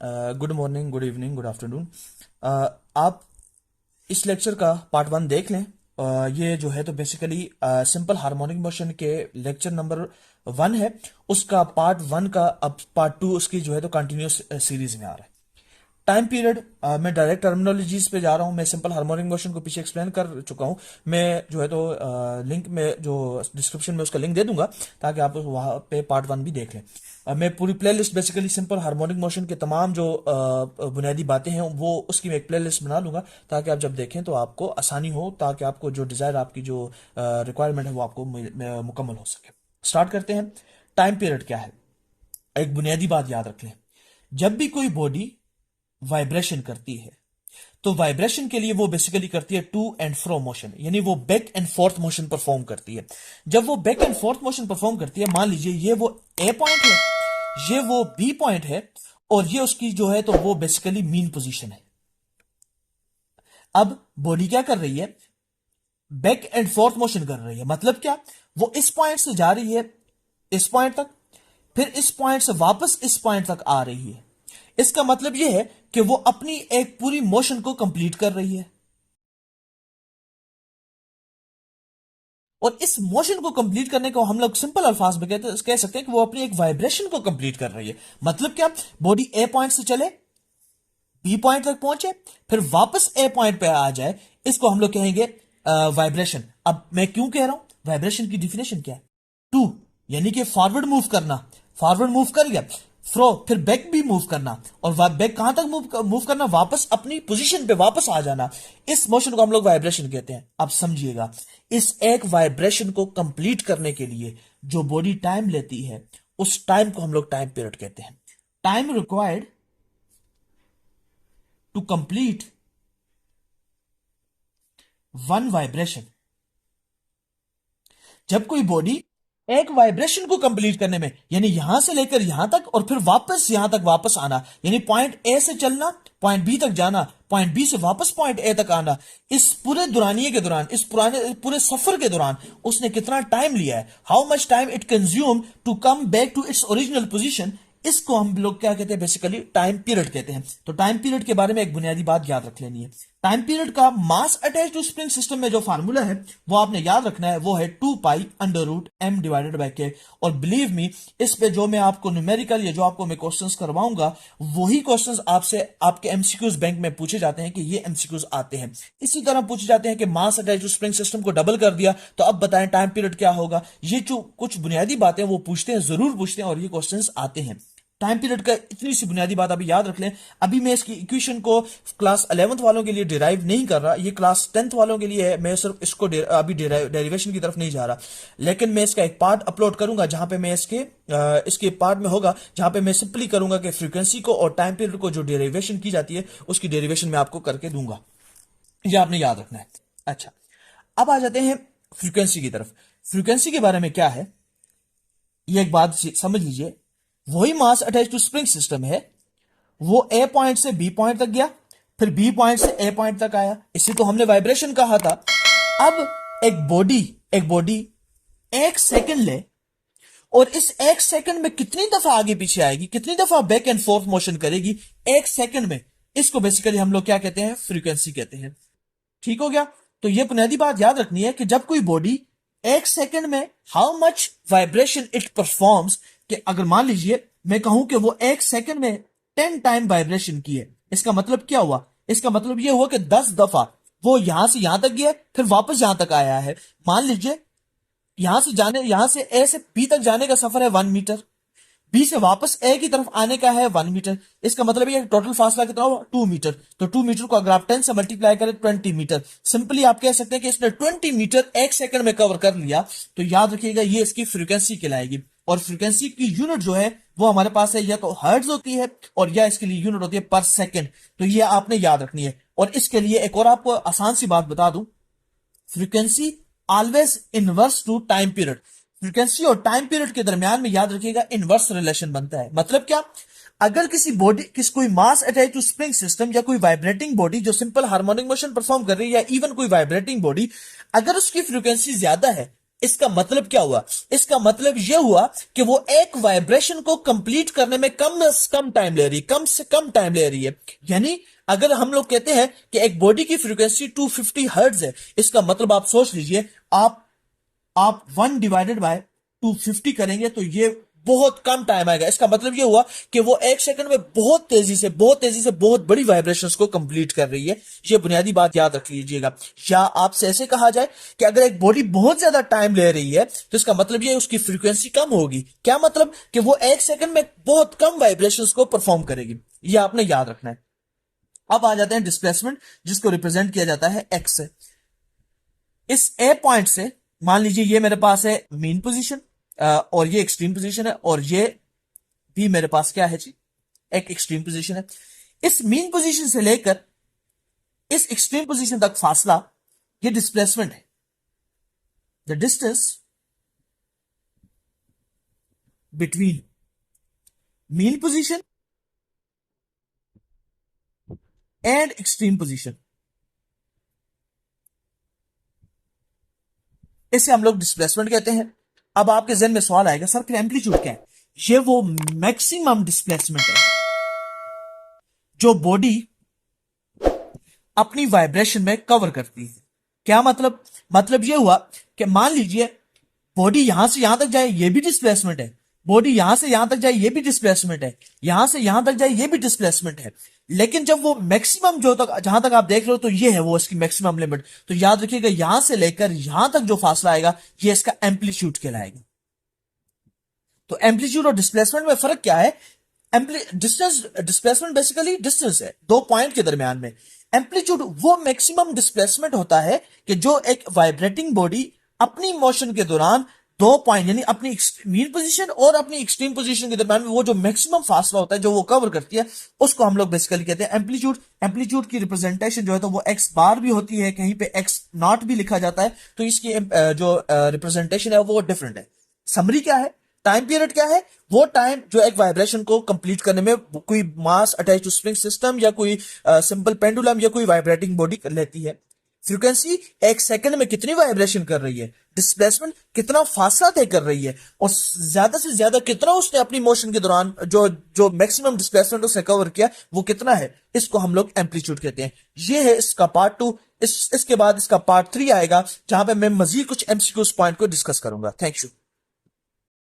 Good morning, good evening, good afternoon. आप इस lecture का पार्ट वन देख लें। ये जो है तो बेसिकली सिंपल हार्मोनिक मोशन के लेक्चर नंबर वन है। उसका पार्ट वन का अब पार्ट टू उसकी जो है तो कंटिन्यूस सीरीज में आ रहा है। टाइम पीरियड, मैं डायरेक्ट टर्मिनोलॉजीज पे जा रहा हूँ। मैं सिंपल हार्मोनिक मोशन को पीछे एक्सप्लेन कर चुका हूँ। मैं जो है तो लिंक में जो डिस्क्रिप्शन में उसका लिंक दे दूंगा ताकि आप वहाँ पे पार्ट वन भी देख लें। मैं पूरी playlist basically simple harmonic motion के तमाम जो बुनियादी बातें हैं वो उसकी मैं एक प्लेलिस्ट बना लूंगा ताकि आप जब देखें तो आपको आसानी हो, ताकि आपको जो डिजायर, आपकी जो रिक्वायरमेंट है वो आपको मुकम्मल हो सके। स्टार्ट करते हैं। टाइम पीरियड क्या है? एक बुनियादी बात याद रख लें। जब भी कोई बॉडी वाइब्रेशन करती है तो वाइब्रेशन के लिए वो बेसिकली करती है टू एंड फ्रो मोशन, यानी वो back and fourth motion perform करती है। जब वो back and fourth motion perform करती है, मान लीजिए ये वो ए पॉइंट है, ये वो बी पॉइंट है, और ये उसकी जो है तो वो बेसिकली मीन पोजीशन है। अब बॉडी क्या कर रही है? बैक एंड फोर्थ मोशन कर रही है। मतलब क्या? वो इस पॉइंट से जा रही है इस पॉइंट तक, फिर इस पॉइंट से वापस इस पॉइंट तक आ रही है। इसका मतलब यह है कि वो अपनी एक पूरी मोशन को कंप्लीट कर रही है, और इस मोशन को कंप्लीट करने को हम लोग सिंपल अल्फाज में कह सकते हैं कि वो अपनी एक वाइब्रेशन को कंप्लीट कर रही है। मतलब क्या? बॉडी ए पॉइंट से चले, बी पॉइंट तक पहुंचे, फिर वापस ए पॉइंट पे आ जाए, इसको हम लोग कहेंगे वाइब्रेशन। अब मैं क्यों कह रहा हूं वाइब्रेशन की डिफिनेशन क्या है? टू, यानी कि फॉरवर्ड मूव करना। फॉरवर्ड मूव कर गया, फ्रो, फिर बैक भी मूव करना, और बैक कहां तक मूव करना? वापस अपनी पोजीशन पे वापस आ जाना। इस मोशन को हम लोग वाइब्रेशन कहते हैं। अब समझिएगा, इस एक वाइब्रेशन को कंप्लीट करने के लिए जो बॉडी टाइम लेती है, उस टाइम को हम लोग टाइम पीरियड कहते हैं। Time required to complete one vibration. जब कोई बॉडी एक वाइब्रेशन को कंप्लीट करने में, यानी यहां से लेकर यहां तक और फिर वापस यहां तक वापस आना, यानी पॉइंट ए से चलना, पॉइंट बी तक जाना, पॉइंट बी से वापस पॉइंट ए तक आना, इस पूरे दुरानिये के दौरान, इस पूरे सफर के दौरान उसने कितना टाइम लिया है, how much time it consume to come back to its original position, इसको हम लोग क्या कहते हैं? बेसिकली टाइम पीरियड कहते हैं। तो टाइम पीरियड के बारे में एक बुनियादी बात याद रख लेनी है। टाइम पीरियड का mass attach to spring system में जो फार्मूला है वो आपने याद रखना है, वो है 2 pi under root m divided by k। और बिलीव मी, इस पे जो मैं आपको न्यूमेरिकल या जो आपको मैं क्वेश्चंस करवाऊंगा, वही क्वेश्चंस आपसे आपके एमसीक्यूज बैंक में पूछे जाते हैं कि ये एमसीक्यूज आते हैं। इसी तरह पूछे जाते हैं कि mass attach to spring system को डबल कर दिया तो अब बताएं टाइम पीरियड क्या होगा। ये जो कुछ बुनियादी बातें वो पूछते हैं, जरूर पूछते हैं, और ये क्वेश्चंस आते हैं। टाइम पीरियड का इतनी सी बुनियादी बात अभी याद रख लें। अभी मैं इसकी इक्वेशन को क्लास 11th वालों के लिए डिराइव नहीं कर रहा, ये क्लास 10th वालों के लिए है। मैं सिर्फ इसको अभी डेरिवेशन की तरफ नहीं जा रहा, लेकिन मैं इसका एक पार्ट अपलोड करूंगा जहां पे मैं इसके पार्ट में होगा, जहां पे मैं सिंपली करूंगा कि फ्रीक्वेंसी को और टाइम पीरियड को जो डेरिवेशन की जाती है उसकी डेरिवेशन मैं आपको करके दूंगा। ये आपने याद रखना है। अच्छा, अब आ जाते हैं फ्रीक्वेंसी की तरफ। फ्रीक्वेंसी के बारे में क्या है, ये एक बात समझ लीजिए। वही mass attach to spring system है, वो ए पॉइंट से बी पॉइंट तक गया, फिर बी पॉइंट से ए पॉइंट तक आया, इसे तो हमने वाइब्रेशन कहा था। अब एक बॉडी 1 सेकंड ले, और इस 1 सेकंड में कितनी दफा आगे पीछे आएगी, कितनी दफा बैक एंड फोर्थ मोशन करेगी 1 सेकंड में, इसको बेसिकली हम लोग क्या कहते हैं? फ्रीक्वेंसी कहते हैं। ठीक हो गया? तो ये बुनियादी बात याद रखनी है कि जब कोई बॉडी 1 सेकंड में how much vibration it performs, कि अगर मान लीजिए मैं कहूं कि वो 1 सेकंड में 10 टाइम वाइब्रेशन की है, इसका मतलब क्या हुआ? इसका मतलब ये हुआ कि 10 दफा वो यहां से यहां तक गया, फिर वापस यहां तक आया है। मान लीजिए यहां से ए से बी तक जाने का सफर है 1 मीटर, बी से वापस ए की तरफ आने का है 1 मीटर। इसका मतलब ये टोटल फासला कितना हुआ? 2 मीटर। तो 2 मीटर को अगर आप 10 से मल्टीप्लाई करें 20 मीटर, सिंपली आप कह सकते हैं कि इसने 20 मीटर 1 सेकंड में कवर कर लिया। तो याद रखिएगा, ये इसकी फ्रीक्वेंसी कहलाएगी। और फ्रीक्वेंसी की यूनिट जो है वो हमारे पास है, या तो हर्ट्ज होती है और या इसके लिए यूनिट होती है पर सेकंड। तो ये आपने याद रखनी है। और इसके लिए एक और आपको आसान सी बात बता दूं, frequency always inverse two time period. Frequency और टाइम पीरियड के दरमियान में याद रखिएगा इनवर्स रिलेशन बनता है। मतलब क्या? अगर कोई mass attach to spring system या कोई वाइब्रेटिंग बॉडी जो सिंपल हार्मोनिक मोशन परफॉर्म कर रही है, या इवन कोई वाइब्रेटिंग बॉडी, अगर उसकी फ्रीक्वेंसी ज्यादा है इसका मतलब क्या हुआ? इसका मतलब यह हुआ कि वो एक वाइब्रेशन को कंप्लीट करने में कम से कम टाइम ले रही है, कम से कम टाइम ले रही है। यानी अगर हम लोग कहते हैं कि एक बॉडी की फ्रीक्वेंसी 250 हर्ट्ज है, इसका मतलब आप सोच लीजिए, आप 1/250 करेंगे तो ये बहुत कम टाइम आएगा। इसका मतलब ये हुआ कि वो एक सेकंड में बहुत बड़ी वाइब्रेशंस को कंप्लीट कर रही है। ये बुनियादी बात याद रख लीजिएगा। या आपसे ऐसे कहा जाए कि अगर एक बॉडी बहुत ज्यादा टाइम ले रही है तो इसका मतलब ये उसकी फ्रीक्वेंसी कम होगी। क्या मतलब? कि वो एक सेकंड में बहुत कम वाइब्रेशंस को परफॉर्म करेगी। ये आपने याद रखना है। अब आ जाते हैं डिस्प्लेसमेंट, जिसको रिप्रेजेंट किया जाता है एक्स से। इस ए पॉइंट से मान लीजिए ये मेरे पास है मीन पोजीशन, और ये एक्सट्रीम पोजीशन है, और ये भी मेरे पास क्या है जी, एक एक्सट्रीम पोजीशन है। इस मीन पोजीशन से लेकर इस एक्सट्रीम पोजीशन तक फासला, ये डिस्प्लेसमेंट है। The distance between mean position and extreme position, इसे हम लोग डिस्प्लेसमेंट कहते हैं। अब आपके जहन में सवाल आएगा, सर फिर एम्पलीट्यूड क्या है? ये वो मैक्सिमम डिस्प्लेसमेंट है जो बॉडी अपनी वाइब्रेशन में कवर करती है। क्या मतलब? मतलब ये हुआ कि मान लीजिए बॉडी यहां से यहां तक जाए, ये भी डिस्प्लेसमेंट है। बॉडी यहां से यहां तक जाए, ये भी डिस्प्लेसमेंट है। यहां से यहां तक जाए, ये भी डिस्प्लेसमेंट है। लेकिन जब वो मैक्सिमम जो तक जहां तक आप देख रहे हो, तो ये है वो इसकी मैक्सिमम लिमिट। तो याद रखिएगा, यहां से लेकर यहां तक जो फासला आएगा, ये इसका एम्पलीट्यूड कहलाएगा। तो एम्पलीट्यूड और डिस्प्लेसमेंट में फर्क क्या है? डिस्टेंस, डिस्प्लेसमेंट बेसिकली डिस्टेंस है दो पॉइंट के दरमियान में। एम्पलीट्यूड वो मैक्सिमम डिस्प्लेसमेंट होता है कि जो एक वाइब्रेटिंग बॉडी अपनी मोशन के दौरान दो पॉइंट, यानी अपनी मीन पोजीशन और अपनी एक्सट्रीम पोजीशन के दरमियान में वो जो मैक्सिमम फासला होता है जो वो कवर करती है, उसको हम लोग बेसिकली कहते हैं एम्पलीट्यूड। एम्पलीट्यूड की रिप्रेजेंटेशन जो है तो वो एक्स बार भी होती है, कहीं पे एक्स नॉट भी लिखा जाता है। तो इसकी जो रिप्रेजेंटेशन है वो डिफरेंट है। समरी क्या है? टाइम पीरियड क्या है? वो टाइम जो एक वाइब्रेशन को कंप्लीट करने में कोई mass attach to spring system या कोई सिंपल पेंडुलम या कोई वाइब्रेटिंग बॉडी कर लेती है। फ्रीक्वेंसी एक सेकंड में कितनी वाइब्रेशन कर रही है। डिस्प्लेसमेंट कितना फासला तय कर रही है, और ज्यादा से ज्यादा कितना उसने अपनी मोशन के दौरान जो जो मैक्सिमम डिस्प्लेसमेंट उसने कवर किया वो कितना है, इसको हम लोग एम्पलीट्यूड कहते हैं। ये है इसका पार्ट 2। इसके बाद इसका पार्ट 3 आएगा, जहां पे मैं मजीद कुछ एमसीक्यूज पॉइंट को डिस्कस करूंगा। Thank you.